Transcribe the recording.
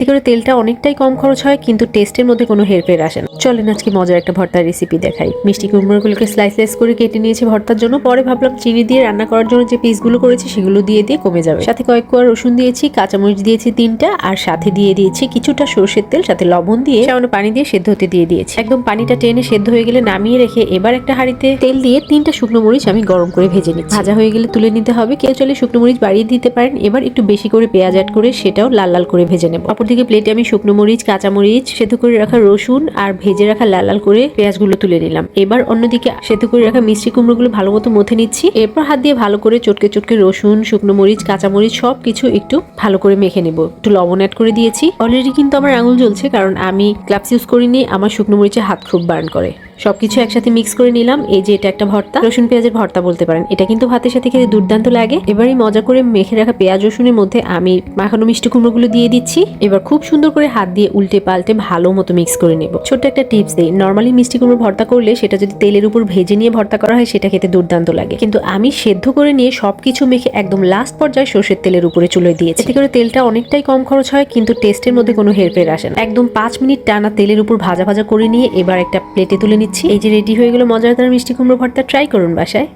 এতে করে তেলটা অনেকটাই কম খরচ হয়, কিন্তু টেস্টের মধ্যে কোনো হেরফের আসে না। চলেন আজকে মজার একটা ভর্তার রেসিপি দেখাই। মিষ্টি কুমড়োগুলোকে স্লাইস করে কেটে নিয়েছি ভর্তার জন্য। পরে ভাবলাম চিনি দিয়ে রান্না করার জন্য যে পিসগুলো করেছি সেগুলো দিয়ে কমে যাবে। সাথে কয়েক কোয়া রসুন দিয়েছি, কাঁচামরিচ দিয়েছি 3টা, আর সাথে দিয়ে দিয়েছি কিছুটা সরষের তেল, সাথে লবণ দিয়ে সামান্য পানি দিয়ে সেদ্ধ হতে দিয়ে দিয়েছি। একদম পানিটা টেনে সেদ্ধ হয়ে গেলে নামিয়ে রেখে এবার একটা হাঁড়িতে তেল দিয়ে 3টা শুকনো মরিচ আমি গরম করে ভেজে নিচ্ছি। ভাজা হয়ে গেলে তুলে নিতে হবে। কেউ চলে শুকনো মরিচ বাড়িয়ে দিতে পারেন। এবার একটু বেশি করে পেঁয়াজ অ্যাড করে সেটাও লাল লাল করে ভেজে নেব। অপরদিকে প্লেটে আমি শুকনো মরিচ, কাঁচামরিচ, সেদ্ধ করে রাখা রসুন আর ভেজে রাখা লাল লাল করে পেঁয়াজগুলো তুলে নিলাম। এবার অন্যদিকে সেদ্ধ করে রাখা মিষ্টি কুমড়োগুলো ভালো মতো মথে নিচ্ছি। এরপর হাত দিয়ে ভালো করে চটকে রসুন, শুকনো মরিচ, কাঁচামরিচ সবকিছু একটু ভালো করে মেখে নেব। একটু লবণ অ্যাড করে দিয়েছি। অলরেডি কিন্তু আমার আঙুল জ্বলছে, কারণ আমি গ্লাভস ইউজ করিনি। আমার শুকনো মরিচে হাত খুব বার্ন করে। সবকিছু একসাথে মিক্স করে নিলাম। এই যে এটা একটা ভর্তা, রসুন পেঁয়াজের ভর্তা বলতে পারেন। এটা কিন্তু ভাতের সাথে খেতে দুর্দান্ত লাগে। এবারে মজা করে মেখে রাখা পেঁয়াজ রসুনের মধ্যে আমি মাখানো মিষ্টি কুমড়োগুলো দিয়ে দিচ্ছি। এবার খুব সুন্দর করে হাত দিয়ে উল্টে পাল্টে ভালো মতো মিক্স করে নেব। ছোট্ট একটা টিপস দেই, নর্মালি মিষ্টি কুমড়ো ভর্তা করলে সেটা যদি তেলের উপর ভেজে নিয়ে ভর্তা করা হয় সেটা খেতে দুর্দান্ত লাগে, কিন্তু আমি সেদ্ধ করে নিয়ে সবকিছু মেখে একদম লাস্ট পর্যায়ে সর্ষের তেলের উপরে চুলোয় দিয়েছি। এতে করে তেলটা অনেকটাই কম খরচ হয়, কিন্তু টেস্টের মধ্যে কোনো হেরফের আসে না। একদম 5 মিনিট টানা তেলের উপর ভাজা ভাজা করে নিয়ে এবার একটা প্লেটে তুলে নিচ্ছি। এই যে রেডি হয়ে গেল মজাদার মিষ্টি কুমড়ো ভর্তা। ট্রাই করুন বাসায়।